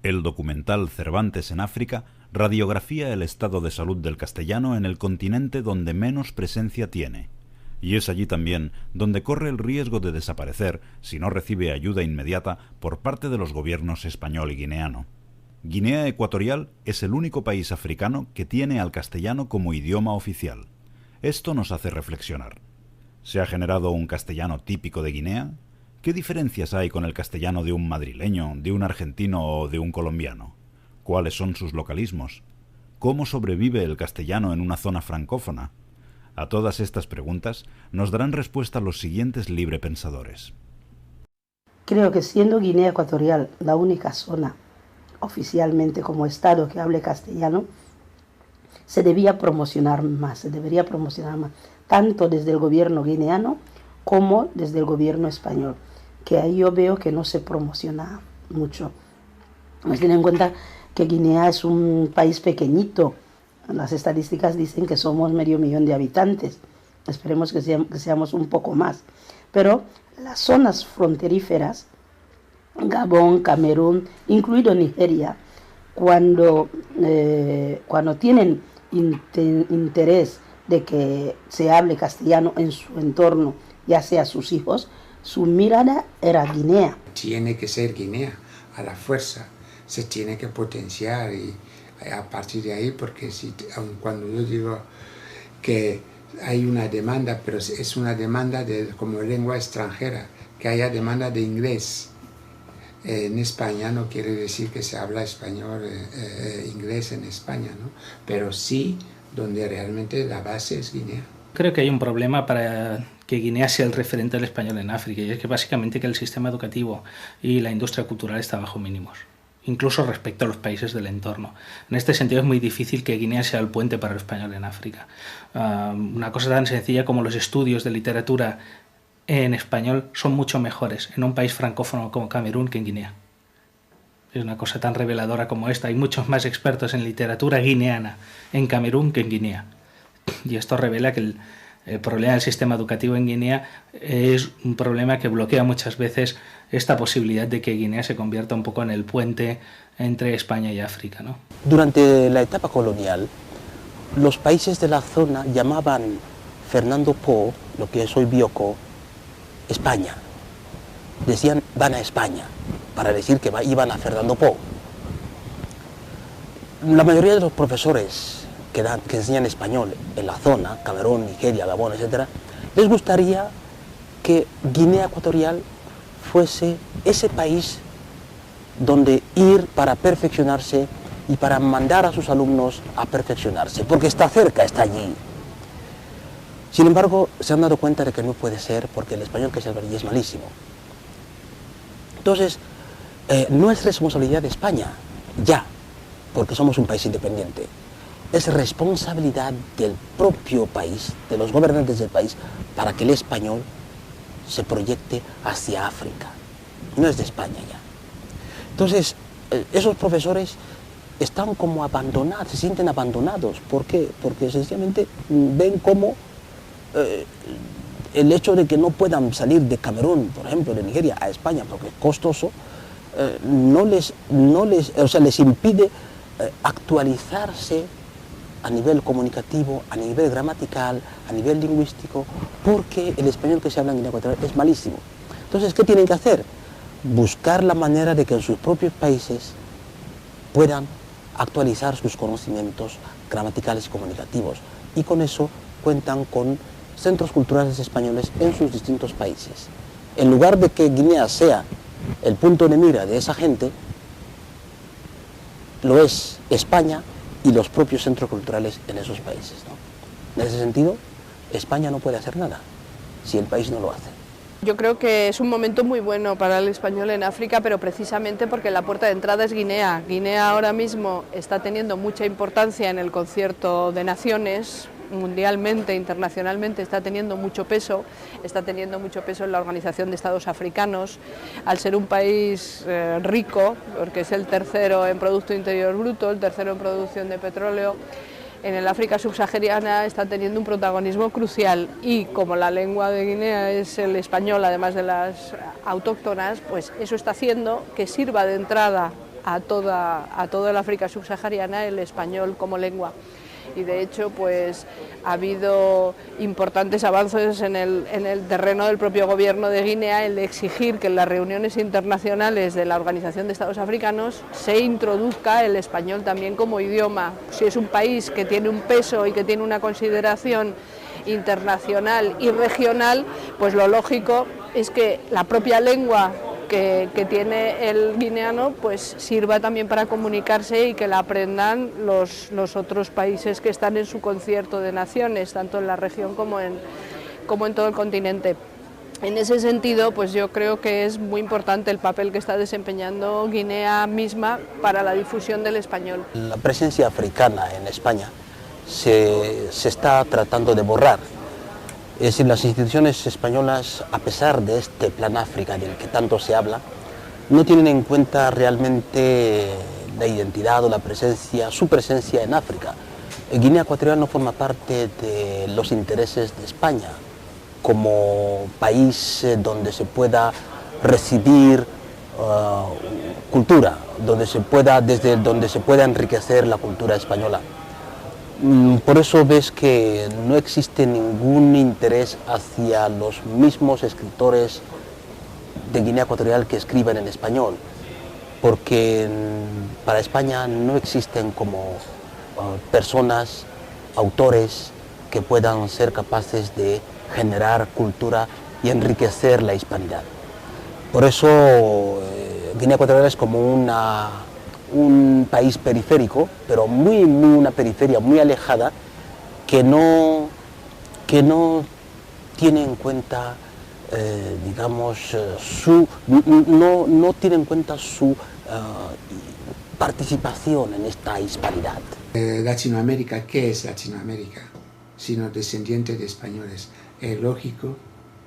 El documental Cervantes en África radiografía el estado de salud del castellano en el continente donde menos presencia tiene. Y es allí también donde corre el riesgo de desaparecer si no recibe ayuda inmediata por parte de los gobiernos español y guineano. Guinea Ecuatorial es el único país africano que tiene al castellano como idioma oficial. Esto nos hace reflexionar. ¿Se ha generado un castellano típico de Guinea? ¿Qué diferencias hay con el castellano de un madrileño, de un argentino o de un colombiano? ¿Cuáles son sus localismos? ¿Cómo sobrevive el castellano en una zona francófona? A todas estas preguntas nos darán respuesta los siguientes librepensadores. Creo que siendo Guinea Ecuatorial la única zona oficialmente como Estado que hable castellano, se debería promocionar más, tanto desde el gobierno guineano como desde el gobierno español, que ahí yo veo que no se promociona mucho. Pues ten en cuenta que Guinea es un país pequeñito. Las estadísticas dicen que somos 500.000 de habitantes. Esperemos que seamos un poco más. Pero las zonas fronteríferas, Gabón, Camerún, incluido Nigeria, cuando tienen interés de que se hable castellano en su entorno, ya sea sus hijos, su mirada era Guinea. Tiene que ser Guinea a la fuerza, se tiene que potenciar y a partir de ahí, porque aun cuando yo digo que hay una demanda, pero es una demanda como lengua extranjera, que haya demanda de inglés. En España no quiere decir que se habla español, inglés en España, ¿no? Pero sí donde realmente la base es Guinea. Creo que hay un problema para que Guinea sea el referente del español en África, y es que básicamente que el sistema educativo y la industria cultural está bajo mínimos, incluso respecto a los países del entorno. En este sentido es muy difícil que Guinea sea el puente para el español en África. Una cosa tan sencilla como los estudios de literatura en español son mucho mejores en un país francófono como Camerún que en Guinea. Es una cosa tan reveladora como esta. Hay muchos más expertos en literatura guineana en Camerún que en Guinea. Y esto revela que el problema del sistema educativo en Guinea es un problema que bloquea muchas veces esta posibilidad de que Guinea se convierta un poco en el puente entre España y África, ¿no? Durante la etapa colonial, los países de la zona llamaban Fernando Po, lo que es hoy Bioko, España. Decían van a España, para decir que iban a Fernando Po. La mayoría de los profesores que enseñan español en la zona, Camerún, Nigeria, Gabón, etc., les gustaría que Guinea Ecuatorial fuese ese país donde ir para perfeccionarse y para mandar a sus alumnos a perfeccionarse, porque está cerca, está allí. Sin embargo, se han dado cuenta de que no puede ser, porque el español que se habla allí es malísimo. Entonces, no es responsabilidad de España, ya, porque somos un país independiente. Es responsabilidad del propio país, de los gobernantes del país, para que el español se proyecte hacia África. No es de España ya. Entonces, esos profesores están como abandonados, se sienten abandonados. ¿Por qué? Porque sencillamente ven como el hecho de que no puedan salir de Camerún, por ejemplo, de Nigeria a España, porque es costoso, les impide actualizarse a nivel comunicativo, a nivel gramatical, a nivel lingüístico, porque el español que se habla en Guinea Ecuatorial es malísimo. Entonces, ¿qué tienen que hacer? Buscar la manera de que en sus propios países puedan actualizar sus conocimientos gramaticales y comunicativos. Y con eso cuentan con centros culturales españoles en sus distintos países. En lugar de que Guinea sea el punto de mira de esa gente, lo es España y los propios centros culturales en esos países, ¿no? En ese sentido, España no puede hacer nada si el país no lo hace. Yo creo que es un momento muy bueno para el español en África, pero precisamente porque la puerta de entrada es Guinea. Guinea ahora mismo está teniendo mucha importancia en el concierto de naciones, mundialmente, internacionalmente, está teniendo mucho peso en la Organización de Estados Africanos, al ser un país rico, porque es el tercero en Producto Interior Bruto, el tercero en producción de petróleo. En el África subsahariana está teniendo un protagonismo crucial y como la lengua de Guinea es el español, además de las autóctonas, pues eso está haciendo que sirva de entrada a toda el África subsahariana el español como lengua. Y de hecho pues ha habido importantes avances en el terreno del propio gobierno de Guinea, el de exigir que en las reuniones internacionales de la Organización de Estados Africanos se introduzca el español también como idioma. Si es un país que tiene un peso y que tiene una consideración internacional y regional, pues lo lógico es que la propia lengua que tiene el guineano pues sirva también para comunicarse y que la aprendan los otros países que están en su concierto de naciones, tanto en la región como en todo el continente. En ese sentido, pues yo creo que es muy importante el papel que está desempeñando Guinea misma para la difusión del español. La presencia africana en España se está tratando de borrar. Es decir, las instituciones españolas, a pesar de este Plan África del que tanto se habla, no tienen en cuenta realmente la identidad o la presencia, su presencia en África. Guinea Ecuatorial no forma parte de los intereses de España como país donde se pueda recibir cultura, desde donde se pueda enriquecer la cultura española. Por eso ves que no existe ningún interés hacia los mismos escritores de Guinea Ecuatorial que escriben en español, porque para España no existen como personas, autores que puedan ser capaces de generar cultura y enriquecer la hispanidad. Por eso Guinea Ecuatorial es como un país periférico, pero una periferia muy alejada, que no tiene en cuenta, no tiene en cuenta su participación en esta hispanidad. Latinoamérica, ¿qué es Latinoamérica? Sino descendientes de españoles. Es lógico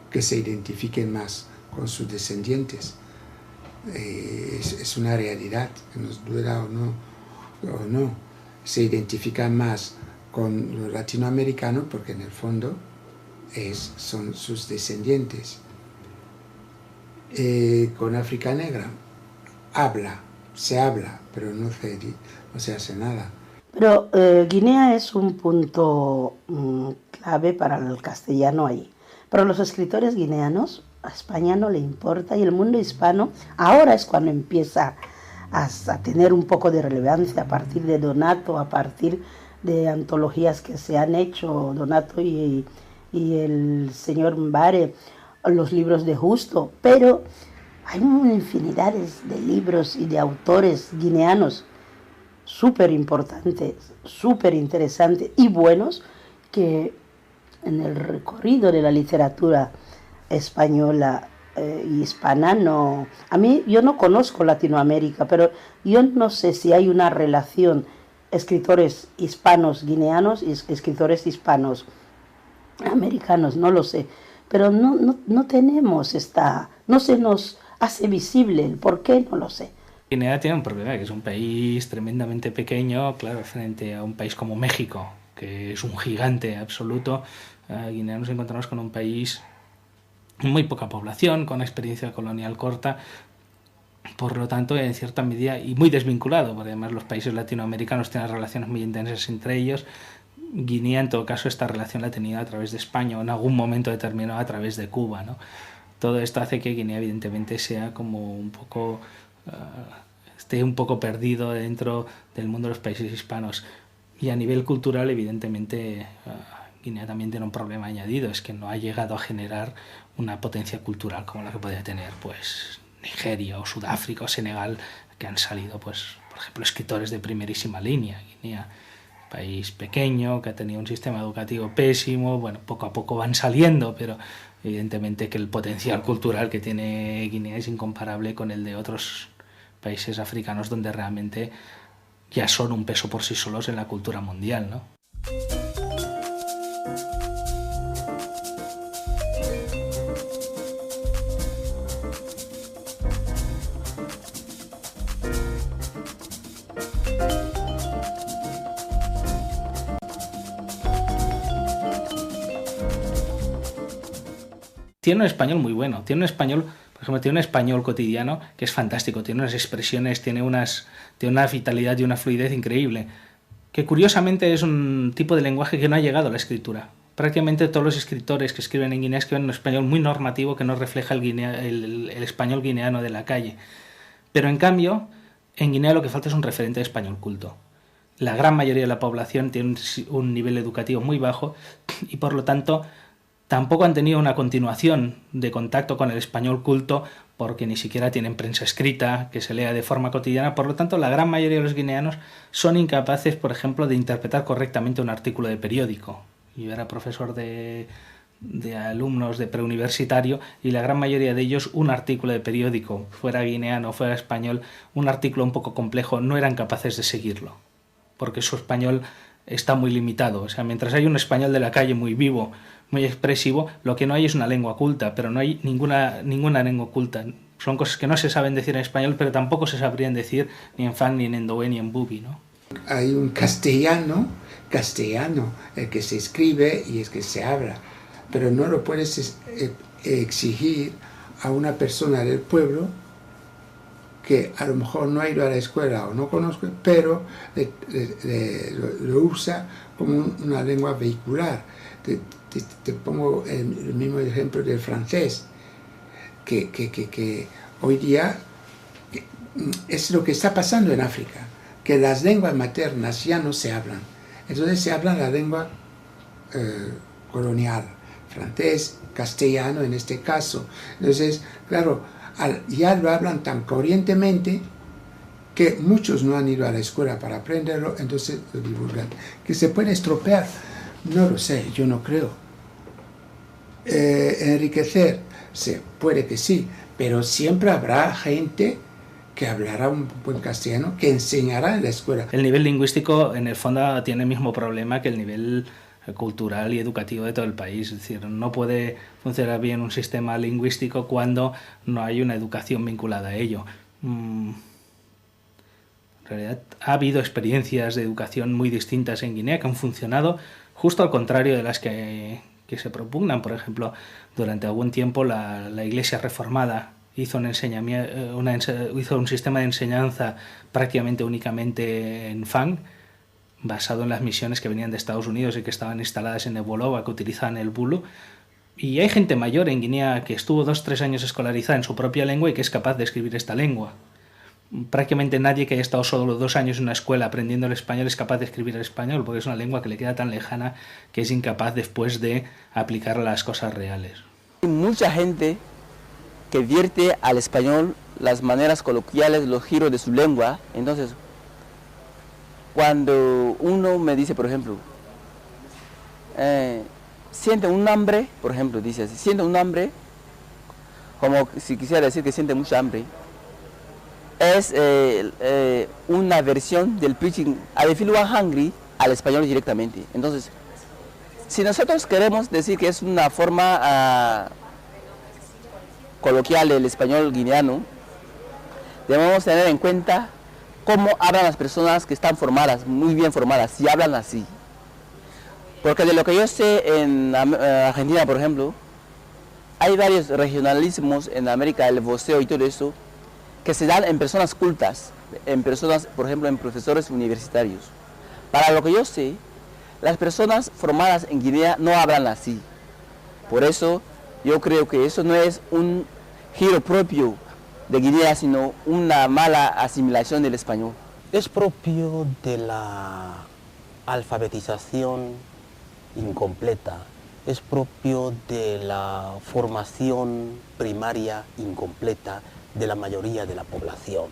que se identifiquen más con sus descendientes. Es una realidad, que nos duela o no, se identifican más con los latinoamericanos porque en el fondo son sus descendientes. Con África Negra se habla, pero no se hace nada. Pero Guinea es un punto clave para el castellano ahí. Pero los escritores guineanos, a España no le importa, y el mundo hispano ahora es cuando empieza a tener un poco de relevancia a partir de Donato, a partir de antologías que se han hecho, Donato y el señor Mbare, los libros de Justo, pero hay infinidades de libros y de autores guineanos súper importantes, súper interesantes y buenos, que en el recorrido de la literatura española y hispana yo no conozco Latinoamérica, pero yo no sé si hay una relación escritores hispanos guineanos y escritores hispanos americanos, no lo sé, pero no tenemos no se nos hace visible el por qué, no lo sé. Guinea tiene un problema, que es un país tremendamente pequeño, claro, frente a un país como México, que es un gigante absoluto. Guinea nos encontramos con un país con muy poca población, con una experiencia colonial corta, por lo tanto, en cierta medida, y muy desvinculado, porque además los países latinoamericanos tienen relaciones muy intensas entre ellos. Guinea, en todo caso, esta relación la ha tenido a través de España, o en algún momento determinado a través de Cuba, ¿no? Todo esto hace que Guinea, evidentemente, sea como un poco... esté un poco perdido dentro del mundo de los países hispanos. Y a nivel cultural, evidentemente, Guinea también tiene un problema añadido, es que no ha llegado a generar una potencia cultural como la que podría tener pues Nigeria o Sudáfrica o Senegal, que han salido, pues, por ejemplo, escritores de primerísima línea. Guinea, país pequeño, que ha tenido un sistema educativo pésimo, bueno, poco a poco van saliendo, pero evidentemente que el potencial cultural que tiene Guinea es incomparable con el de otros países africanos, donde realmente ya son un peso por sí solos en la cultura mundial, ¿no? Tiene un español muy bueno, tiene un español, Por ejemplo, tiene un español cotidiano que es fantástico, tiene unas expresiones, tiene una vitalidad y una fluidez increíble, que curiosamente es un tipo de lenguaje que no ha llegado a la escritura. Prácticamente todos los escritores que escriben en Guinea escriben un español muy normativo que no refleja el español guineano de la calle. Pero en cambio, en Guinea lo que falta es un referente de español culto. La gran mayoría de la población tiene un nivel educativo muy bajo y por lo tanto tampoco han tenido una continuación de contacto con el español culto porque ni siquiera tienen prensa escrita que se lea de forma cotidiana. Por lo tanto, la gran mayoría de los guineanos son incapaces, por ejemplo, de interpretar correctamente un artículo de periódico. Yo era profesor de alumnos de preuniversitario y la gran mayoría de ellos un artículo de periódico, fuera guineano, fuera español, un artículo un poco complejo, no eran capaces de seguirlo, porque su español está muy limitado. O sea, mientras hay un español de la calle muy vivo, muy expresivo, lo que no hay es una lengua culta, pero no hay ninguna lengua culta. Son cosas que no se saben decir en español, pero tampoco se sabrían decir ni en Fang, ni en Ndowe, ni en Bubi, ¿no? Hay un castellano, el que se escribe y es que se habla, pero no lo puedes exigir a una persona del pueblo que a lo mejor no ha ido a la escuela o no conozco, pero lo usa como una lengua vehicular. Te pongo el mismo ejemplo del francés, que hoy día es lo que está pasando en África, que las lenguas maternas ya no se hablan. Entonces se habla la lengua colonial, francés, castellano en este caso. Entonces, claro, ya lo hablan tan corrientemente que muchos no han ido a la escuela para aprenderlo, entonces lo divulgan. ¿Que se puede estropear? No lo sé, yo no creo. Enriquecer, puede que sí, pero siempre habrá gente que hablará un buen castellano, que enseñará en la escuela. El nivel lingüístico, en el fondo, tiene el mismo problema que el nivel cultural y educativo de todo el país. Es decir, no puede funcionar bien un sistema lingüístico cuando no hay una educación vinculada a ello. En realidad, ha habido experiencias de educación muy distintas en Guinea que han funcionado justo al contrario de las que se propugnan. Por ejemplo, durante algún tiempo la Iglesia Reformada hizo un sistema de enseñanza prácticamente únicamente en Fang, basado en las misiones que venían de Estados Unidos y que estaban instaladas en Eboloba, que utilizaban el Bulu. Y hay gente mayor en Guinea que estuvo 2-3 años escolarizada en su propia lengua y que es capaz de escribir esta lengua. Prácticamente nadie que haya estado solo 2 años en una escuela aprendiendo el español es capaz de escribir el español, porque es una lengua que le queda tan lejana que es incapaz después de aplicarla a las cosas reales. Hay mucha gente que vierte al español las maneras coloquiales, los giros de su lengua. Entonces, cuando uno me dice, por ejemplo, siente un hambre, por ejemplo, dice así, siente un hambre, como si quisiera decir que siente mucha hambre, es una versión del preaching I feel hungry al español directamente. Entonces, si nosotros queremos decir que es una forma coloquial del español guineano, debemos tener en cuenta cómo hablan las personas que están formadas, muy bien formadas, si hablan así. Porque de lo que yo sé en Argentina, por ejemplo, hay varios regionalismos en América, el voceo y todo eso, que se dan en personas cultas, en personas, por ejemplo, en profesores universitarios. Para lo que yo sé, las personas formadas en Guinea no hablan así. Por eso, yo creo que eso no es un giro propio de Guinea, sino una mala asimilación del español. Es propio de la alfabetización incompleta, es propio de la formación primaria incompleta de la mayoría de la población.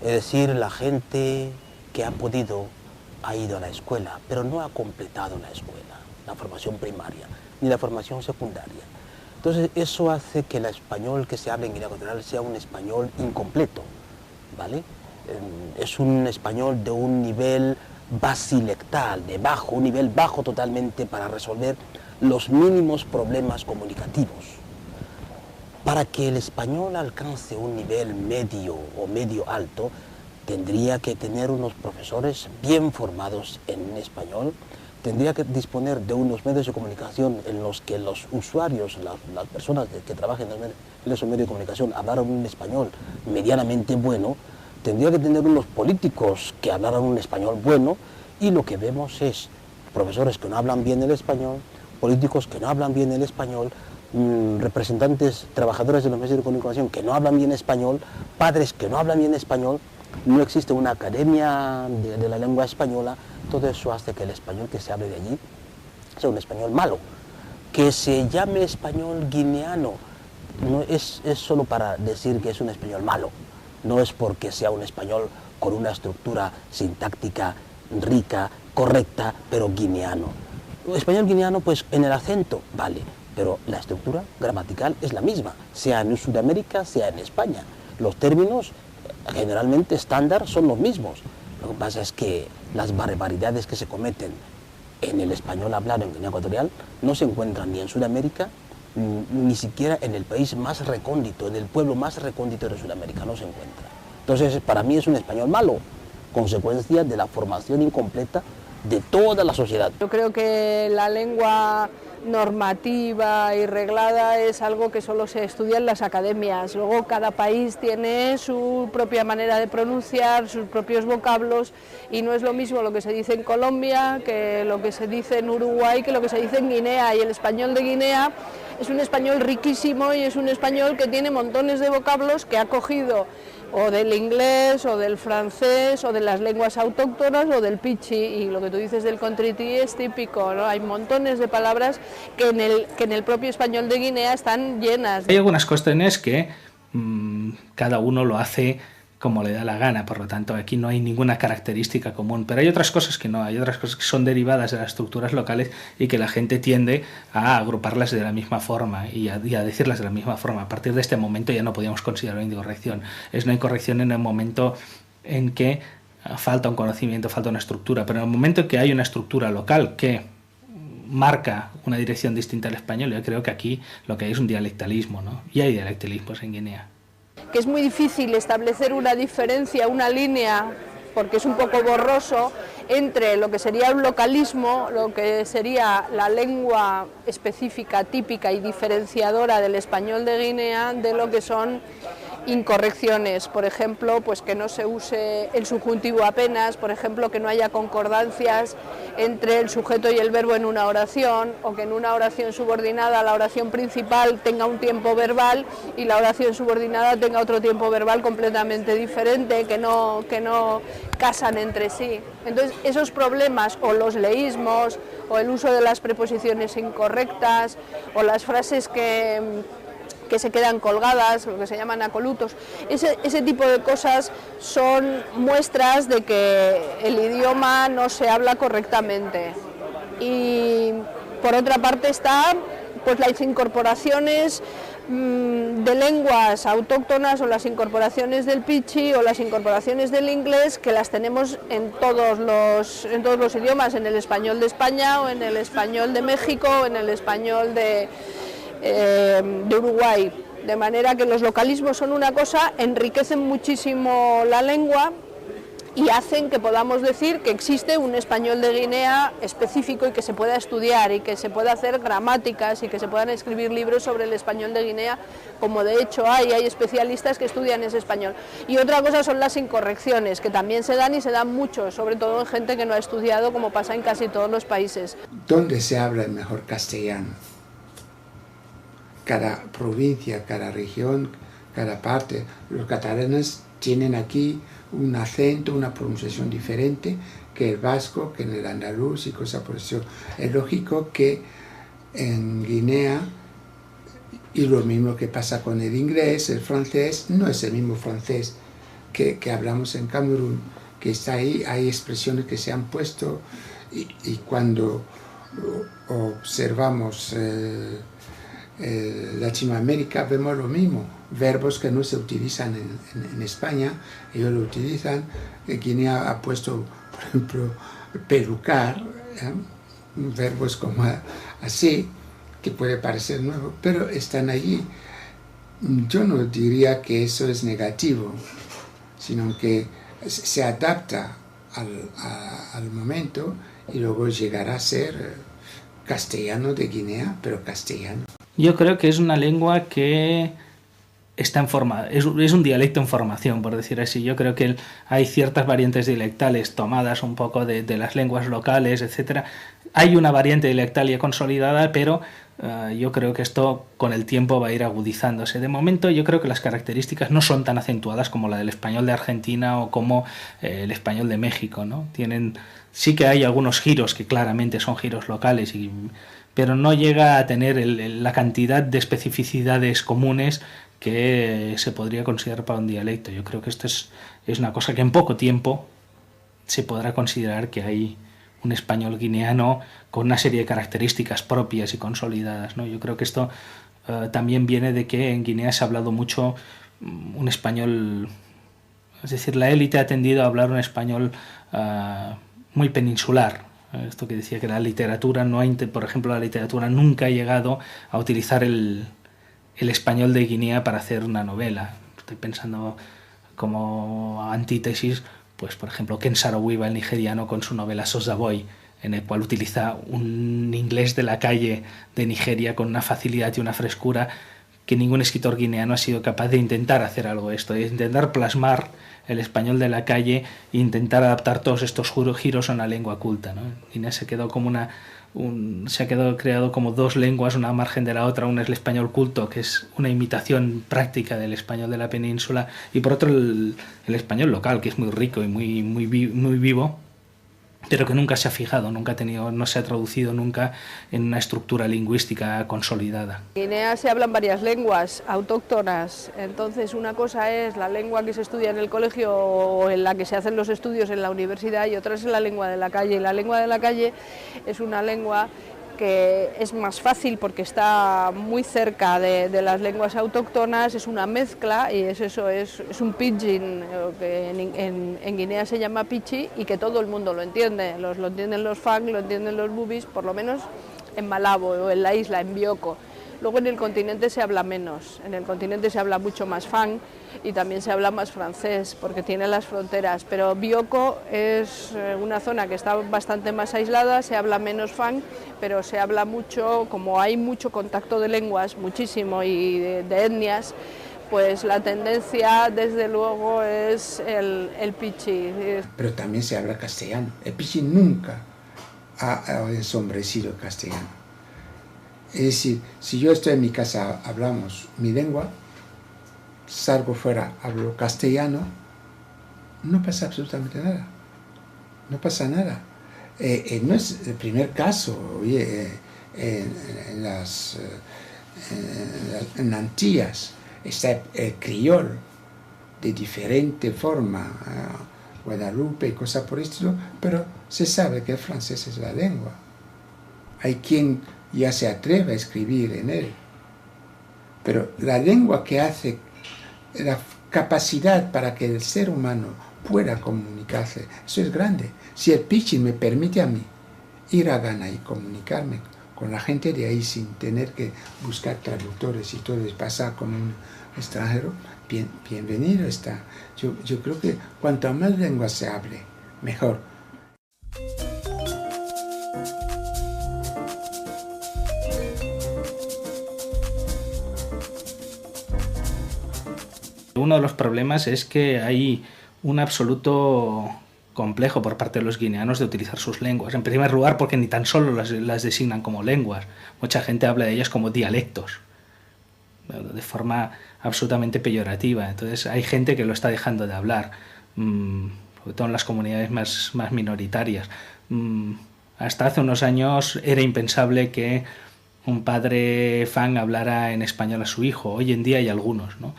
Es decir, la gente que ha podido ha ido a la escuela, pero no ha completado la escuela, la formación primaria, ni la formación secundaria. Entonces, eso hace que el español que se habla en Guinea Ecuatorial sea un español incompleto, ¿vale? Es un español de un nivel basilectal, de bajo, un nivel bajo totalmente para resolver los mínimos problemas comunicativos. Para que el español alcance un nivel medio o medio alto, tendría que tener unos profesores bien formados en español, tendría que disponer de unos medios de comunicación en los que los usuarios, las personas que trabajan en esos medios de comunicación hablaran un español medianamente bueno, tendría que tener unos políticos que hablaran un español bueno, y lo que vemos es profesores que no hablan bien el español, políticos que no hablan bien el español, representantes, trabajadores de los medios de comunicación que no hablan bien español, padres que no hablan bien español. No existe una academia de la lengua española. Todo eso hace que el español que se hable de allí sea un español malo. Que se llame español guineano no es solo para decir que es un español malo, no es porque sea un español con una estructura sintáctica rica, correcta, pero guineano. Español guineano, pues en el acento, vale, pero la estructura gramatical es la misma, sea en Sudamérica, sea en España. Los términos generalmente estándar son los mismos. Lo que pasa es que las barbaridades que se cometen en el español hablado en Guinea Ecuatorial no se encuentran ni en Sudamérica, ni siquiera en el país más recóndito, en el pueblo más recóndito de Sudamérica, no se encuentra. Entonces, para mí es un español malo, consecuencia de la formación incompleta de toda la sociedad. Yo creo que la lengua normativa y reglada es algo que solo se estudia en las academias. Luego cada país tiene su propia manera de pronunciar, sus propios vocablos, y no es lo mismo lo que se dice en Colombia que lo que se dice en Uruguay, que lo que se dice en Guinea. Y el español de Guinea es un español riquísimo y es un español que tiene montones de vocablos que ha cogido o del inglés, o del francés, o de las lenguas autóctonas, o del pichi, y lo que tú dices del contriti es típico, ¿no? Hay montones de palabras que en el propio español de Guinea están llenas. Hay algunas cuestiones que cada uno lo hace como le da la gana, por lo tanto aquí no hay ninguna característica común, pero hay otras cosas que no, hay otras cosas que son derivadas de las estructuras locales y que la gente tiende a agruparlas de la misma forma y a decirlas de la misma forma. A partir de este momento ya no podíamos considerar una incorrección. Es una incorrección en el momento en que falta un conocimiento, falta una estructura, pero en el momento en que hay una estructura local que marca una dirección distinta al español, yo creo que aquí lo que hay es un dialectalismo, ¿no? Y hay dialectalismos en Guinea. Que es muy difícil establecer una diferencia, una línea, porque es un poco borroso, entre lo que sería un localismo, lo que sería la lengua específica, típica y diferenciadora del español de Guinea, de lo que son incorrecciones, por ejemplo, pues que no se use el subjuntivo apenas, por ejemplo, que no haya concordancias entre el sujeto y el verbo en una oración, o que en una oración subordinada la oración principal tenga un tiempo verbal y la oración subordinada tenga otro tiempo verbal completamente diferente, que no casan entre sí. Entonces, esos problemas, o los leísmos, o el uso de las preposiciones incorrectas, o las frases que se quedan colgadas, lo que se llaman acolutos, ese tipo de cosas son muestras de que el idioma no se habla correctamente. Y por otra parte está pues las incorporaciones de lenguas autóctonas, o las incorporaciones del pichi, o las incorporaciones del inglés, que las tenemos en todos los idiomas, en el español de España, o en el español de México, o en el español de Uruguay, de manera que los localismos son una cosa, enriquecen muchísimo la lengua y hacen que podamos decir que existe un español de Guinea específico y que se pueda estudiar y que se pueda hacer gramáticas y que se puedan escribir libros sobre el español de Guinea, como de hecho hay especialistas que estudian ese español. Y otra cosa son las incorrecciones, que también se dan, y se dan mucho, sobre todo en gente que no ha estudiado, como pasa en casi todos los países. ¿Dónde se habla el mejor castellano? Cada provincia, cada región, cada parte. Los catalanes tienen aquí un acento, una pronunciación diferente que el vasco, que en el andaluz y cosas por eso. Es lógico que en Guinea, y lo mismo que pasa con el inglés, el francés, no es el mismo francés que hablamos en Camerún, que está ahí, hay expresiones que se han puesto, y cuando observamos Latinoamérica vemos lo mismo, verbos que no se utilizan en España, ellos lo utilizan. Guinea ha puesto, por ejemplo, pelucar, verbos como así, que puede parecer nuevo, pero están allí. Yo no diría que eso es negativo, sino que se adapta al momento, y luego llegará a ser castellano de Guinea, pero castellano. Yo creo que es una lengua que está en forma, es un dialecto en formación, por decir así. Yo creo que hay ciertas variantes dialectales tomadas un poco de las lenguas locales, etcétera. Hay una variante dialectal ya consolidada, pero yo creo que esto con el tiempo va a ir agudizándose. De momento yo creo que las características no son tan acentuadas como la del español de Argentina o como el español de México, ¿no? Sí que hay algunos giros que claramente son giros locales, pero no llega a tener la cantidad de especificidades comunes que se podría considerar para un dialecto. Yo creo que esto es una cosa que en poco tiempo se podrá considerar que hay un español guineano con una serie de características propias y consolidadas, ¿no? Yo creo que esto también viene de que en Guinea se ha hablado mucho un español, es decir, la élite ha tendido a hablar un español muy peninsular. Esto que decía que la literatura, por ejemplo, la literatura nunca ha llegado a utilizar el español de Guinea para hacer una novela. Estoy pensando como antítesis, pues por ejemplo, Ken Saro-Wiwa, el nigeriano, con su novela Sosa Boy, en el cual utiliza un inglés de la calle de Nigeria con una facilidad y una frescura que ningún escritor guineano ha sido capaz de intentar hacer algo de esto, de intentar plasmar el español de la calle e intentar adaptar todos estos giros a una lengua culta, ¿no? Guinea se quedó como se ha quedado creado como dos lenguas, una margen de la otra. Una es el español culto, que es una imitación práctica del español de la península, y por otro el español local, que es muy rico y muy vivo, pero que nunca se ha fijado, no se ha traducido nunca en una estructura lingüística consolidada. En Guinea se hablan varias lenguas autóctonas, entonces una cosa es la lengua que se estudia en el colegio o en la que se hacen los estudios en la universidad, y otra es la lengua de la calle. Y la lengua de la calle es una lengua que es más fácil porque está muy cerca de las lenguas autóctonas, es una mezcla, y es un pidgin, que en Guinea se llama pichi, y que todo el mundo lo entiende. Lo entienden los Fang, lo entienden los Bubis, por lo menos en Malabo o en la isla, en Bioko. Luego en el continente se habla menos, en el continente se habla mucho más Fang y también se habla más francés porque tiene las fronteras, pero Bioko es una zona que está bastante más aislada, se habla menos Fang, pero se habla mucho, como hay mucho contacto de lenguas, muchísimo, y de etnias, pues la tendencia desde luego es el pichi. Pero también se habla castellano, el pichi nunca ha ensombrecido el castellano. Es decir, si yo estoy en mi casa, hablamos mi lengua, salgo fuera, hablo castellano, no pasa absolutamente nada. No pasa nada. No es el primer caso. Oye, en Antillas está el criol de diferente forma, Guadalupe y cosas por el estilo, pero se sabe que el francés es la lengua. Hay quien ya se atreve a escribir en él. Pero la lengua que hace la capacidad para que el ser humano pueda comunicarse, eso es grande. Si el pidgin me permite a mí ir a Ghana y comunicarme con la gente de ahí sin tener que buscar traductores y todo, y pasar como un extranjero, bienvenido está. Yo creo que cuanto más lenguas se hable, mejor. Uno de los problemas es que hay un absoluto complejo por parte de los guineanos de utilizar sus lenguas. En primer lugar, porque ni tan solo las designan como lenguas. Mucha gente habla de ellas como dialectos, de forma absolutamente peyorativa. Entonces hay gente que lo está dejando de hablar, sobre todo en las comunidades más minoritarias. Hasta hace unos años era impensable que un padre Fang hablara en español a su hijo. Hoy en día hay algunos, ¿no?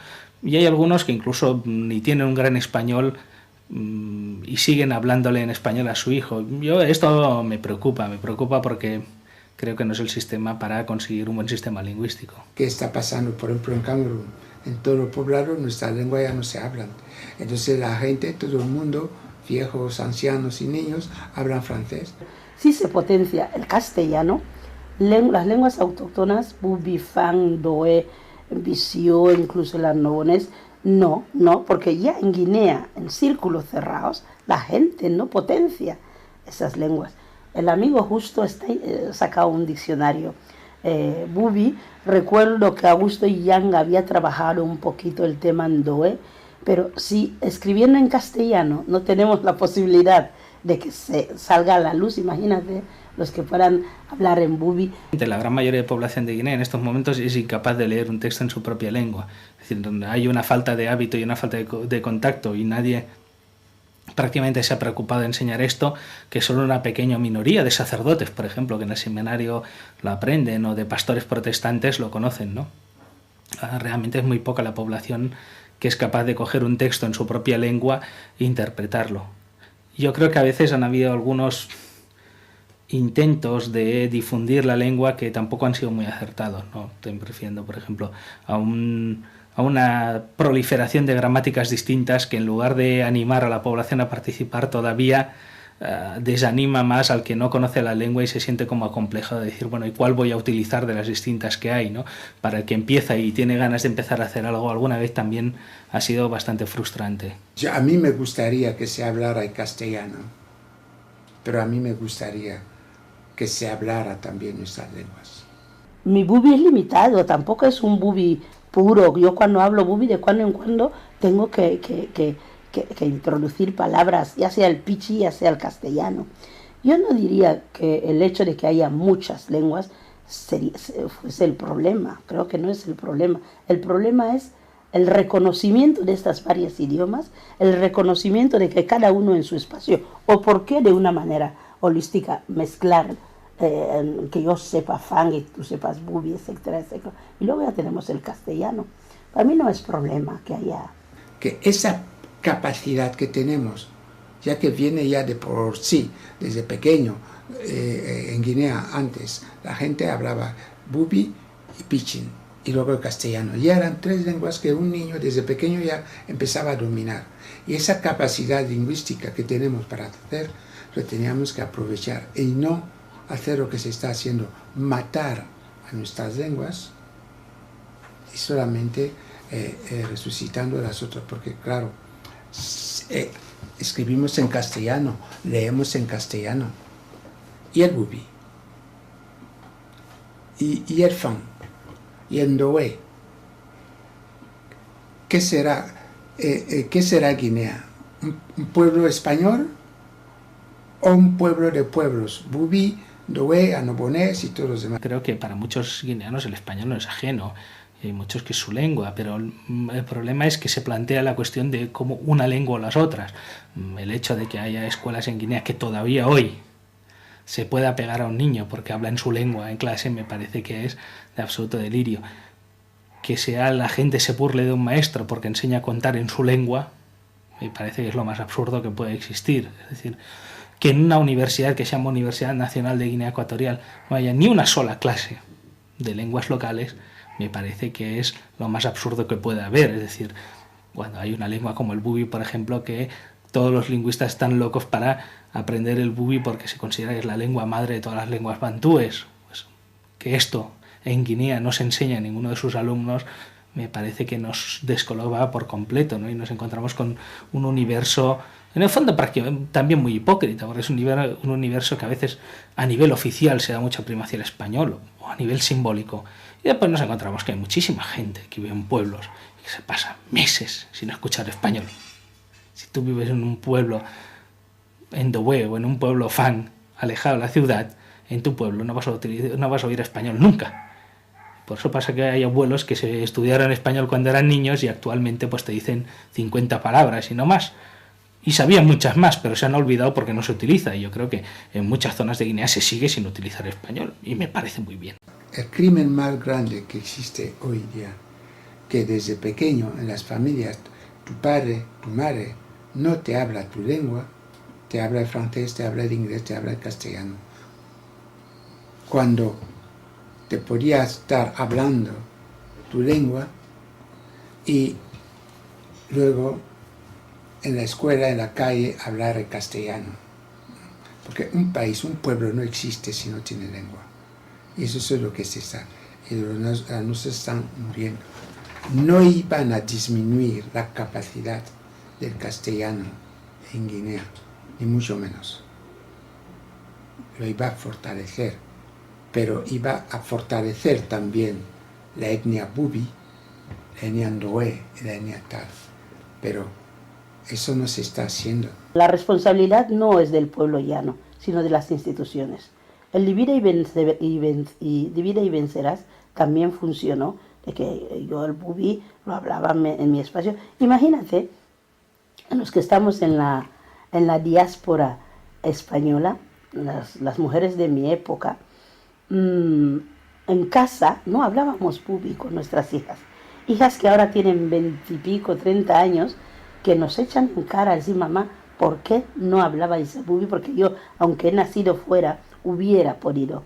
Y hay algunos que incluso ni tienen un gran español y siguen hablándole en español a su hijo. Esto me preocupa porque creo que no es el sistema para conseguir un buen sistema lingüístico. ¿Qué está pasando, por ejemplo, en Camerún? En todo el poblado nuestra lengua ya no se hablan. Entonces la gente, todo el mundo, viejos, ancianos y niños, hablan francés. Sí se potencia el castellano, las lenguas autóctonas, Bubi, Fang, Doe, Bisio, incluso las Nobones, no, porque ya en Guinea, en círculos cerrados, la gente no potencia esas lenguas. El amigo justo está sacado un diccionario. Bubi, recuerdo que Augusto Yang había trabajado un poquito el tema Ndoe, pero si escribiendo en castellano no tenemos la posibilidad de que se salga a la luz, imagínate los que puedan hablar en Bubi. La gran mayoría de población de Guinea en estos momentos es incapaz de leer un texto en su propia lengua. Es decir, donde hay una falta de hábito y una falta de contacto y nadie prácticamente se ha preocupado de enseñar esto, que solo una pequeña minoría de sacerdotes, por ejemplo, que en el seminario lo aprenden, o de pastores protestantes lo conocen, ¿no? Realmente es muy poca la población que es capaz de coger un texto en su propia lengua e interpretarlo. Yo creo que a veces han habido algunos intentos de difundir la lengua que tampoco han sido muy acertados, ¿no? Estoy refiriendo, por ejemplo, a una proliferación de gramáticas distintas que, en lugar de animar a la población a participar, todavía desanima más al que no conoce la lengua y se siente como acomplejado de decir, bueno, ¿y cuál voy a utilizar de las distintas que hay, ¿no? Para el que empieza y tiene ganas de empezar a hacer algo alguna vez, también ha sido bastante frustrante. A mí me gustaría que se hablara en castellano, pero a mí me gustaría que se hablara también nuestras lenguas. Mi bubi es limitado, tampoco es un bubi puro. Yo cuando hablo bubi, de cuando en cuando tengo que introducir palabras, ya sea el pichi, ya sea el castellano. Yo no diría que el hecho de que haya muchas lenguas fuese el problema. Creo que no es el problema. El problema es el reconocimiento de estas varios idiomas, el reconocimiento de que cada uno en su espacio, o por qué de una manera holística mezclar, que yo sepa Fang y tú sepas Bubi, etcétera, etcétera. Y luego ya tenemos el castellano. Para mí no es problema que haya... Que esa capacidad que tenemos, ya que viene ya de por sí, desde pequeño, en Guinea antes, la gente hablaba Bubi y Pichin, y luego el castellano. Ya eran tres lenguas que un niño desde pequeño ya empezaba a dominar. Y esa capacidad lingüística que tenemos para hacer, lo teníamos que aprovechar y no hacer lo que se está haciendo, matar a nuestras lenguas y solamente resucitando las otras, porque claro, escribimos en castellano, leemos en castellano, y el Bubi, y el Fang, y el Ndoe. ¿Qué será Guinea? ¿Un pueblo español o un pueblo de pueblos? Bubi, Ndoe, Annobonés y todos los demás. Creo que para muchos guineanos el español no es ajeno, hay muchos que es su lengua, pero el problema es que se plantea la cuestión de cómo una lengua o las otras. El hecho de que haya escuelas en Guinea que todavía hoy se pueda pegar a un niño porque habla en su lengua en clase me parece que es de absoluto delirio. Que la gente se burle de un maestro porque enseña a contar en su lengua me parece que es lo más absurdo que puede existir. Es decir, que en una universidad que se llama Universidad Nacional de Guinea Ecuatorial no haya ni una sola clase de lenguas locales me parece que es lo más absurdo que puede haber. Es decir, cuando hay una lengua como el Bubi, por ejemplo, que todos los lingüistas están locos para aprender el Bubi porque se considera que es la lengua madre de todas las lenguas bantúes, pues, que esto en Guinea no se enseña a ninguno de sus alumnos me parece que nos descoloca por completo, ¿no? Y nos encontramos con un universo, en el fondo también muy hipócrita, porque es un universo que a veces a nivel oficial se da mucha primacía al español o a nivel simbólico. Y después nos encontramos que hay muchísima gente que vive en pueblos y que se pasa meses sin escuchar español. Si tú vives en un pueblo en Ndoe o en un pueblo Fang, alejado de la ciudad, en tu pueblo no vas a oír español nunca. Por eso pasa que hay abuelos que se estudiaron español cuando eran niños y actualmente pues te dicen 50 palabras y no más. Y sabían muchas más, pero se han olvidado porque no se utiliza. Y yo creo que en muchas zonas de Guinea se sigue sin utilizar español. Y me parece muy bien. El crimen más grande que existe hoy día, que desde pequeño en las familias, tu padre, tu madre, no te habla tu lengua, te habla el francés, te habla el inglés, te habla el castellano. Cuando te podías estar hablando tu lengua y luego en la escuela, en la calle, hablar el castellano. Porque un país, un pueblo no existe si no tiene lengua. Y eso es lo que se está. Y nos están muriendo. No iban a disminuir la capacidad del castellano en Guinea, ni mucho menos. lo iba a fortalecer, pero iba a fortalecer también la etnia bubi, la etnia ndoe y la etnia tal. Pero eso no se está haciendo. La responsabilidad no es del pueblo llano, sino de las instituciones. El divide y vencerás también funcionó, de que yo el bubi lo hablaba en mi espacio. Imagínate, los que estamos en la diáspora española, las mujeres de mi época, en casa no hablábamos bubi con nuestras hijas que ahora tienen 20 y pico, 30 años, que nos echan en cara a decir, mamá, ¿por qué no hablabais bubi? Porque yo, aunque he nacido fuera, hubiera podido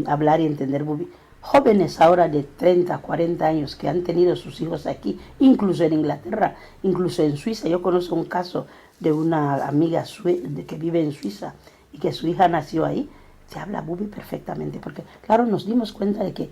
hablar y entender bubi. Jóvenes ahora de 30, 40 años que han tenido sus hijos aquí, incluso en Inglaterra, incluso en Suiza. Yo conozco un caso de una amiga que vive en Suiza y que su hija nació ahí, se habla bubi perfectamente, porque claro, nos dimos cuenta de que,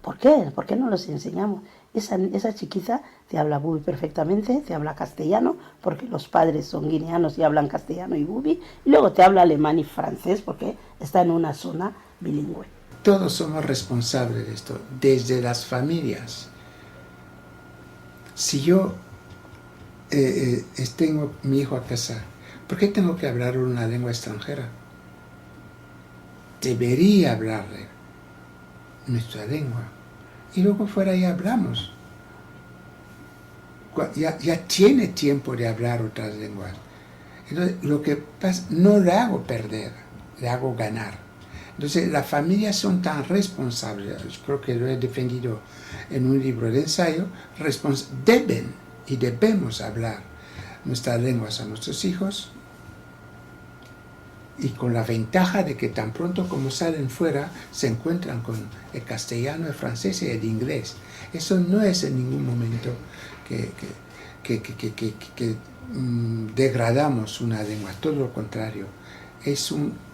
¿por qué? ¿Por qué no los enseñamos? Esa chiquita te habla bubi perfectamente, te habla castellano, porque los padres son guineanos y hablan castellano y bubi, y luego te habla alemán y francés, porque está en una zona bilingüe. Todos somos responsables de esto, desde las familias. Si yo tengo mi hijo a casa, ¿por qué tengo que hablar una lengua extranjera? Debería hablarle nuestra lengua. Y luego fuera ya hablamos. Ya tiene tiempo de hablar otras lenguas. Entonces, lo que pasa, no le hago perder, le hago ganar. Entonces, las familias son tan responsables, creo que lo he defendido en un libro de ensayo, deben y debemos hablar nuestras lenguas a nuestros hijos, y con la ventaja de que tan pronto como salen fuera se encuentran con el castellano, el francés y el inglés. Eso no es en ningún momento que degradamos una lengua, todo lo contrario,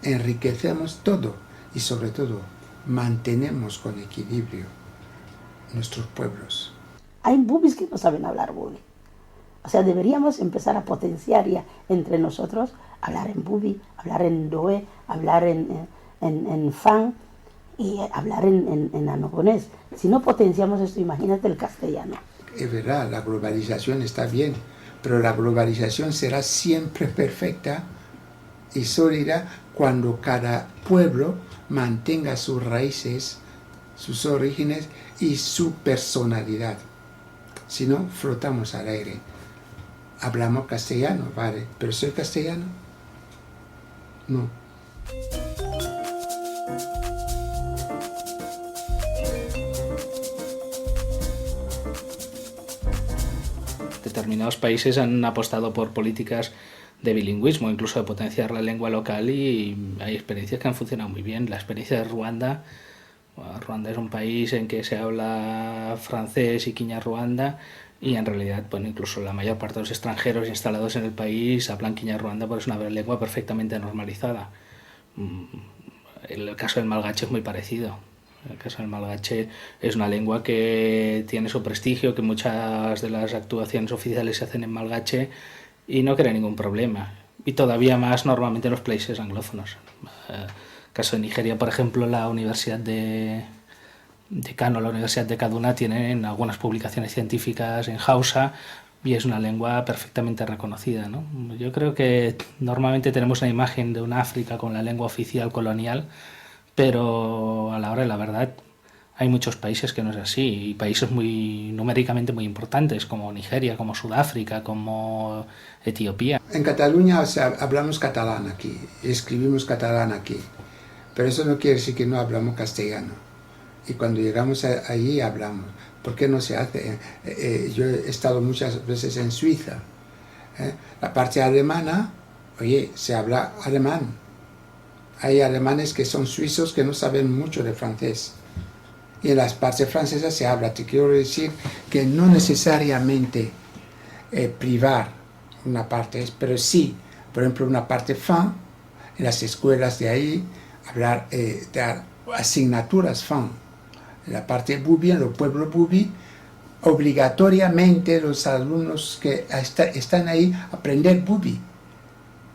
enriquecemos todo. Y sobre todo, mantenemos con equilibrio nuestros pueblos. Hay bubis que no saben hablar bubi. O sea, deberíamos empezar a potenciar ya entre nosotros, hablar en bubi, hablar en ndoe, hablar en fan y hablar en anogonés. Si no potenciamos esto, imagínate el castellano. Es verdad, la globalización está bien, pero la globalización será siempre perfecta y sólida cuando cada pueblo mantenga sus raíces, sus orígenes y su personalidad. Si no, flotamos al aire. Hablamos castellano, vale, pero ¿soy castellano? No. Determinados países han apostado por políticas de bilingüismo, incluso de potenciar la lengua local, y hay experiencias que han funcionado muy bien. La experiencia de Ruanda. Ruanda es un país en que se habla francés y kinyarwanda, y en realidad, bueno, incluso la mayor parte de los extranjeros instalados en el país hablan kinyarwanda, porque es una lengua perfectamente normalizada. El caso del malgache es muy parecido. El caso del malgache es una lengua que tiene su prestigio, que muchas de las actuaciones oficiales se hacen en malgache y no crea ningún problema. Y todavía más normalmente en los países anglófonos. El caso de Nigeria, por ejemplo, la Universidad de Kano, la Universidad de Kaduna, tienen algunas publicaciones científicas en Hausa y es una lengua perfectamente reconocida, ¿no? Yo creo que normalmente tenemos una imagen de una África con la lengua oficial colonial, pero a la hora de la verdad hay muchos países que no es así, y países numéricamente muy importantes, como Nigeria, como Sudáfrica, como Etiopía. En Cataluña, o sea, hablamos catalán aquí, escribimos catalán aquí, pero eso no quiere decir que no hablamos castellano. Y cuando llegamos allí hablamos. ¿Por qué no se hace? Yo he estado muchas veces en Suiza. La parte alemana, oye, se habla alemán. Hay alemanes que son suizos que no saben mucho de francés. Y en las partes francesas se habla. Te quiero decir que no necesariamente privar una parte, pero sí, por ejemplo, una parte fan, en las escuelas de ahí, hablar de asignaturas fan. En la parte bubi, en los pueblos bubi, obligatoriamente los alumnos que están ahí aprender bubi.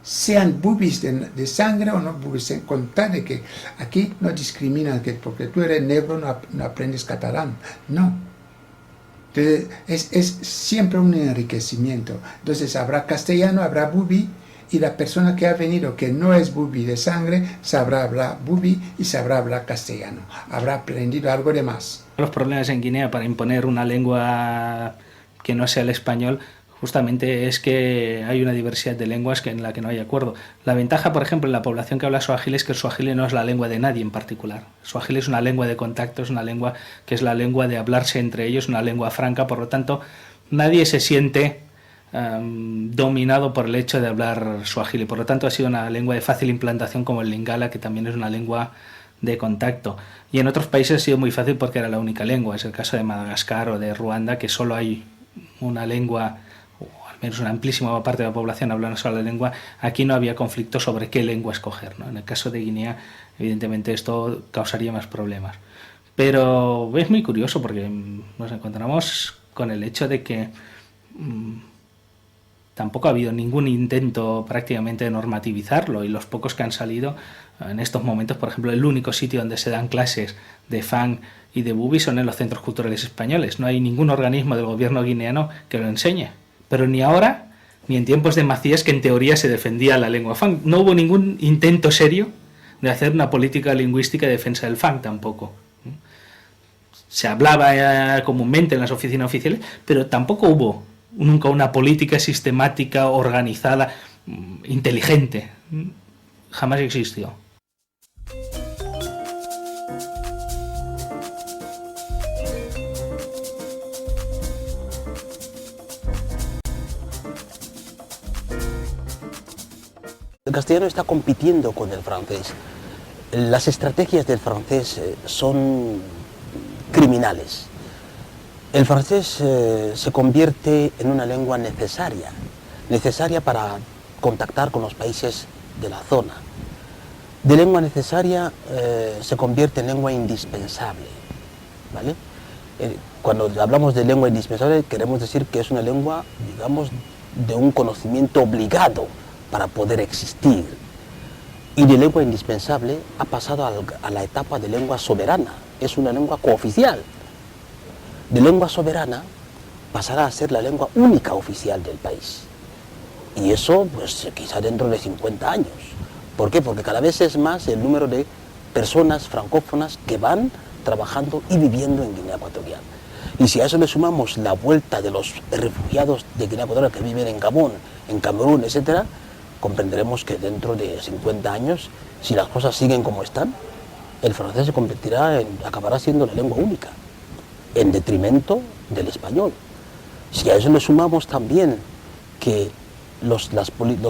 sean bubis de sangre o no bubis, con tal de que aquí no discriminan que porque tú eres negro no aprendes catalán, no. Entonces, es siempre un enriquecimiento. Entonces habrá castellano, habrá bubi, y la persona que ha venido que no es bubi de sangre sabrá hablar bubi y sabrá hablar castellano, habrá aprendido algo de más. Los problemas en Guinea para imponer una lengua que no sea el español justamente es que hay una diversidad de lenguas en la que no hay acuerdo. La ventaja, por ejemplo, en la población que habla suajili es que el suajili no es la lengua de nadie en particular. El suajili es una lengua de contacto, es una lengua que es la lengua de hablarse entre ellos, una lengua franca, por lo tanto nadie se siente dominado por el hecho de hablar suajili. Por lo tanto ha sido una lengua de fácil implantación como el lingala, que también es una lengua de contacto. Y en otros países ha sido muy fácil porque era la única lengua. Es el caso de Madagascar o de Ruanda, que solo hay una lengua, o al menos una amplísima parte de la población habla una sola lengua. Aquí no había conflicto sobre qué lengua escoger, ¿no? En el caso de Guinea, evidentemente esto causaría más problemas. Pero es muy curioso porque nos encontramos con el hecho de que tampoco ha habido ningún intento prácticamente de normativizarlo, y los pocos que han salido en estos momentos, por ejemplo, el único sitio donde se dan clases de Fang y de Bubi son en los centros culturales españoles. No hay ningún organismo del gobierno guineano que lo enseñe, pero ni ahora ni en tiempos de Macías, que en teoría se defendía la lengua Fang. No hubo ningún intento serio de hacer una política lingüística de defensa del Fang tampoco. Se hablaba comúnmente en las oficinas oficiales, pero tampoco hubo nunca una política sistemática, organizada, inteligente. Jamás existió. El castellano está compitiendo con el francés. Las estrategias del francés son criminales. El francés se convierte en una lengua necesaria para contactar con los países de la zona. De lengua necesaria se convierte en lengua indispensable, ¿vale? Cuando hablamos de lengua indispensable queremos decir que es una lengua, digamos, de un conocimiento obligado para poder existir. Y de lengua indispensable ha pasado a la etapa de lengua soberana, es una lengua cooficial. De lengua soberana pasará a ser la lengua única oficial del país. Y eso, pues quizá dentro de 50 años. ¿Por qué? Porque cada vez es más el número de personas francófonas que van trabajando y viviendo en Guinea Ecuatorial. Y si a eso le sumamos la vuelta de los refugiados de Guinea Ecuatorial que viven en Gabón, en Camerún, etc., comprenderemos que dentro de 50 años, si las cosas siguen como están, el francés se convertirá acabará siendo la lengua única, en detrimento del español. Si a eso le sumamos también que los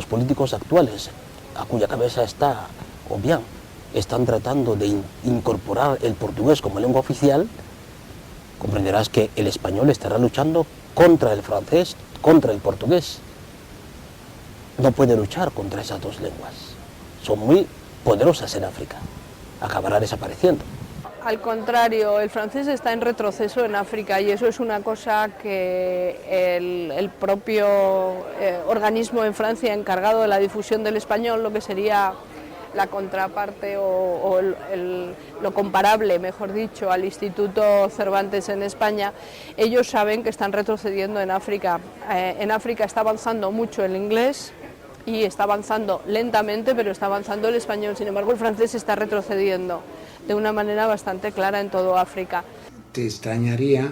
políticos actuales, a cuya cabeza está Obiang, están tratando de incorporar el portugués como lengua oficial, comprenderás que el español estará luchando contra el francés, contra el portugués. No puede luchar contra esas dos lenguas. Son muy poderosas en África. Acabará desapareciendo. Al contrario, el francés está en retroceso en África, y eso es una cosa que el propio organismo en Francia encargado de la difusión del español, lo que sería la contraparte o lo comparable, mejor dicho, al Instituto Cervantes en España, ellos saben que están retrocediendo en África. En África está avanzando mucho el inglés y está avanzando lentamente, pero está avanzando el español. Sin embargo, el francés está retrocediendo de una manera bastante clara en todo África. Te extrañaría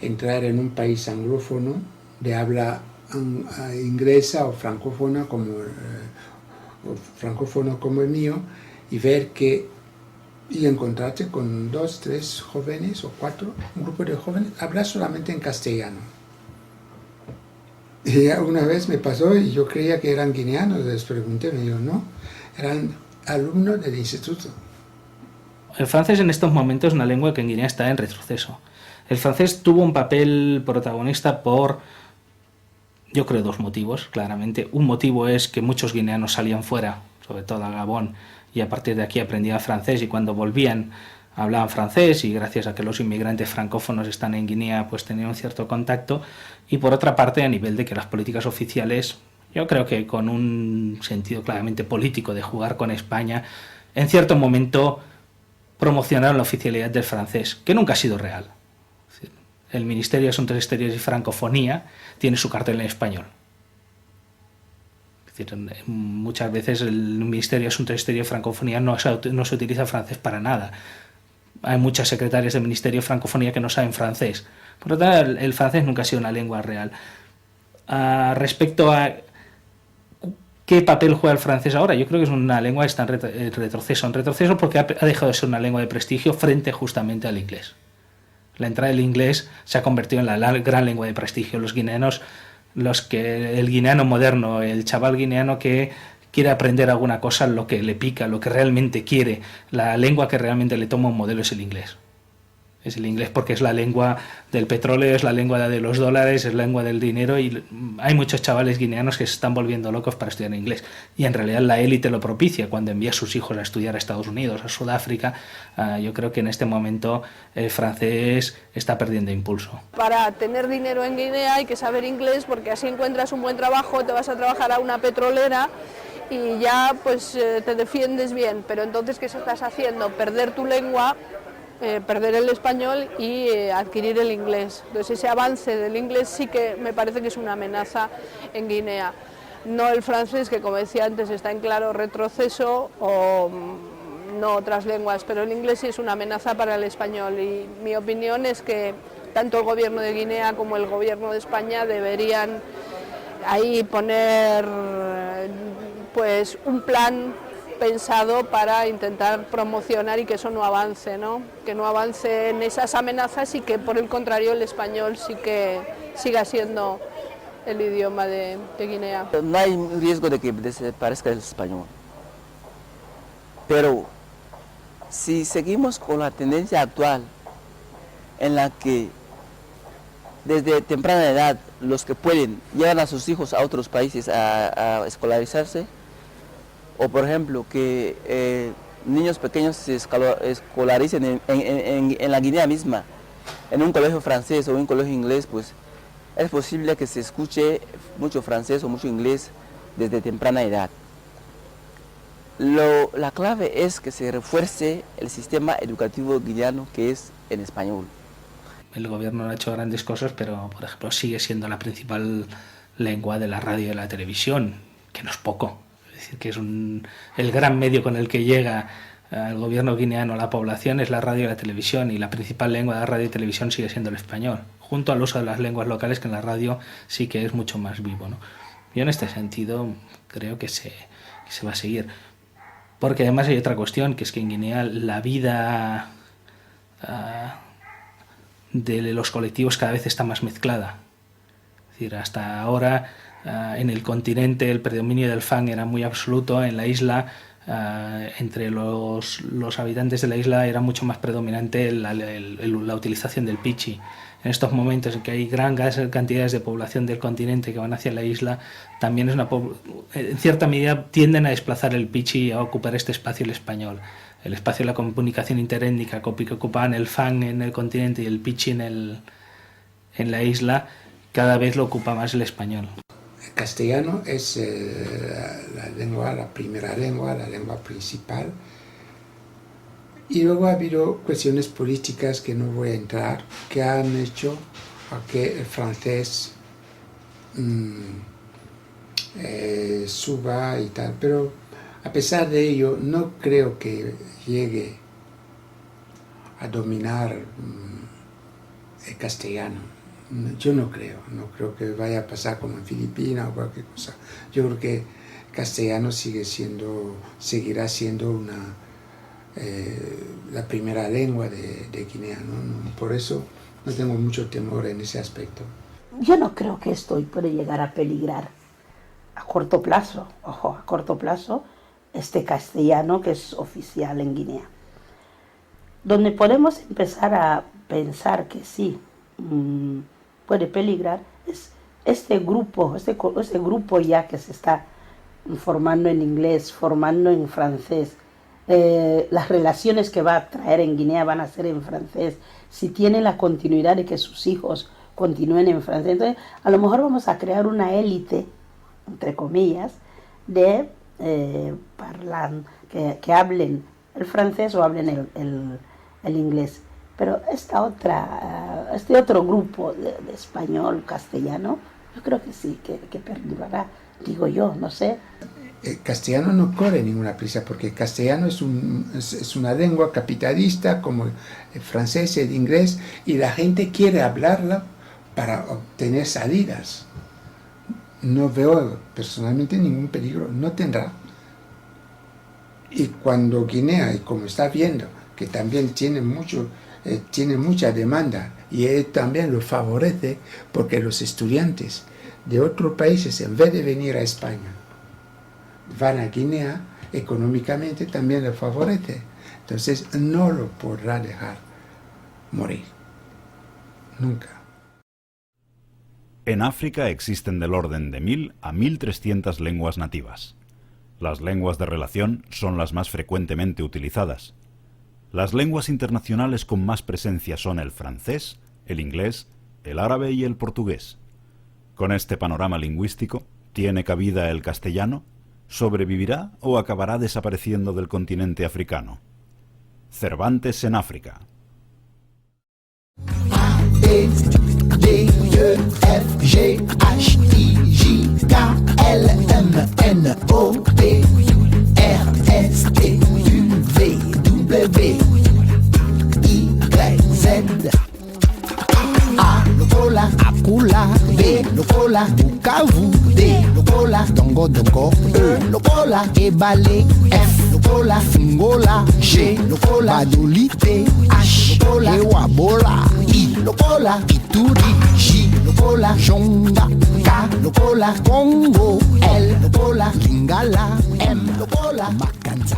entrar en un país anglófono de habla inglesa o francófona como el mío, y ver que y encontrarte con 2, 3 jóvenes o 4, un grupo de jóvenes, hablar solamente en castellano. Y una vez me pasó y yo creía que eran guineanos, les pregunté, me dijo no, eran alumnos del instituto. El francés en estos momentos es una lengua que en Guinea está en retroceso. El francés tuvo un papel protagonista por, yo creo, 2 motivos, claramente. Un motivo es que muchos guineanos salían fuera, sobre todo a Gabón, y a partir de aquí aprendían francés, y cuando volvían hablaban francés, y gracias a que los inmigrantes francófonos están en Guinea, pues tenían un cierto contacto. Y por otra parte, a nivel de que las políticas oficiales Yo creo que con un sentido claramente político de jugar con España, en cierto momento promocionaron la oficialidad del francés, que nunca ha sido real. Es decir, el Ministerio de Asuntos Exteriores y Francofonía tiene su cartel en español. Es decir, muchas veces el Ministerio de Asuntos Exteriores y Francofonía no se utiliza francés para nada. Hay muchas secretarias del Ministerio de Francofonía que no saben francés. Por lo tanto, el francés nunca ha sido una lengua real. Respecto a ¿qué papel juega el francés ahora? Yo creo que es una lengua que está en retroceso. En retroceso porque ha dejado de ser una lengua de prestigio frente justamente al inglés. La entrada del inglés se ha convertido en la gran lengua de prestigio. Los guineanos, el guineano moderno, el chaval guineano que quiere aprender alguna cosa, lo que le pica, lo que realmente quiere, la lengua que realmente le toma un modelo es el inglés. Es el inglés porque es la lengua del petróleo, es la lengua de los dólares, es la lengua del dinero, y hay muchos chavales guineanos que se están volviendo locos para estudiar inglés. Y en realidad la élite lo propicia cuando envía a sus hijos a estudiar a Estados Unidos, a Sudáfrica. Yo creo que en este momento el francés está perdiendo impulso. Para tener dinero en Guinea hay que saber inglés, porque así encuentras un buen trabajo, te vas a trabajar a una petrolera y ya pues te defiendes bien. Pero entonces, ¿qué estás haciendo? Perder tu lengua, perder el español y adquirir el inglés. Entonces ese avance del inglés sí que me parece que es una amenaza en Guinea. No el francés, que como decía antes está en claro retroceso, o no otras lenguas, pero el inglés sí es una amenaza para el español, y mi opinión es que tanto el gobierno de Guinea como el gobierno de España deberían ahí poner pues un plan pensado para intentar promocionar y que eso no avance, ¿no? Que no avance en esas amenazas, y que por el contrario el español sí que siga siendo el idioma de Guinea. No hay riesgo de que desaparezca el español, pero si seguimos con la tendencia actual en la que desde temprana edad los que pueden llevan a sus hijos a otros países a escolarizarse, o por ejemplo que niños pequeños se escolaricen en la Guinea misma, en un colegio francés o un colegio inglés, pues es posible que se escuche mucho francés o mucho inglés desde temprana edad. La clave es que se refuerce el sistema educativo guineano, que es en español. El gobierno ha hecho grandes cosas, pero por ejemplo sigue siendo la principal lengua de la radio y de la televisión, que no es poco. Es decir, que es el gran medio con el que llega el gobierno guineano a la población es la radio y la televisión, y la principal lengua de la radio y televisión sigue siendo el español, junto al uso de las lenguas locales, que en la radio sí que es mucho más vivo, ¿no? Yo en este sentido creo que se va a seguir, porque además hay otra cuestión, que es que en Guinea la vida de los colectivos cada vez está más mezclada. Es decir, hasta ahora en el continente el predominio del Fang era muy absoluto. En la isla, entre los habitantes de la isla era mucho más predominante la utilización del pichi. En estos momentos en que hay grandes cantidades de población del continente que van hacia la isla, también en cierta medida tienden a desplazar el pichi y a ocupar este espacio el español. El espacio de la comunicación interétnica que ocupaban el Fang en el continente y el pichi en la isla, cada vez lo ocupa más el español. El castellano es la primera lengua, la lengua principal. Y luego ha habido cuestiones políticas que no voy a entrar, que han hecho a que el francés suba y tal. Pero a pesar de ello, no creo que llegue a dominar el castellano. Yo no creo que vaya a pasar como en Filipinas o cualquier cosa. Yo creo que el castellano seguirá siendo la primera lengua de Guinea, ¿no? Por eso no tengo mucho temor en ese aspecto. Yo no creo que esto puede llegar a peligrar a corto plazo. Ojo, a corto plazo, este castellano que es oficial en Guinea. Donde podemos empezar a pensar que sí puede peligrar es este grupo ya que se está formando en inglés, formando en francés. Las relaciones que va a traer en Guinea van a ser en francés. Si tiene la continuidad de que sus hijos continúen en francés, entonces a lo mejor vamos a crear una élite entre comillas, de que hablen el francés o hablen el inglés. Pero este otro grupo de español, castellano, yo creo que sí, que perdurará, digo yo, no sé. El castellano no corre ninguna prisa, porque el castellano es una lengua capitalista como el francés y el inglés, y la gente quiere hablarla para obtener salidas. No veo personalmente ningún peligro, no tendrá. Y cuando Guinea, y como está viendo, que también tiene mucha demanda, y él también lo favorece, porque los estudiantes de otros países, en vez de venir a España, van a Guinea, económicamente también lo favorece. Entonces no lo podrá dejar morir. Nunca. En África existen del orden de 1000 a 1300 lenguas nativas. Las lenguas de relación son las más frecuentemente utilizadas. Las lenguas internacionales con más presencia son el francés, el inglés, el árabe y el portugués. Con este panorama lingüístico, ¿tiene cabida el castellano? ¿Sobrevivirá o acabará desapareciendo del continente africano? Cervantes en África. A, B, D, E, F, G, H, I, J, K, L, M, N, O, P, R, S, T, U, V, W, Y, Z. A, Lokola, Akula, B, Lokola, Bukavu, D, Lokola, Dongo, E, Lokola, Ebale, F, Lokola, Ngola, G, Lokola, Badolite, H, Lokola, Ewabola, I, Lokola, Ituri, J, Lokola, Jonga, K, Lokola, Congo, L, Lokola, Lingala, M, Lokola, Makanza.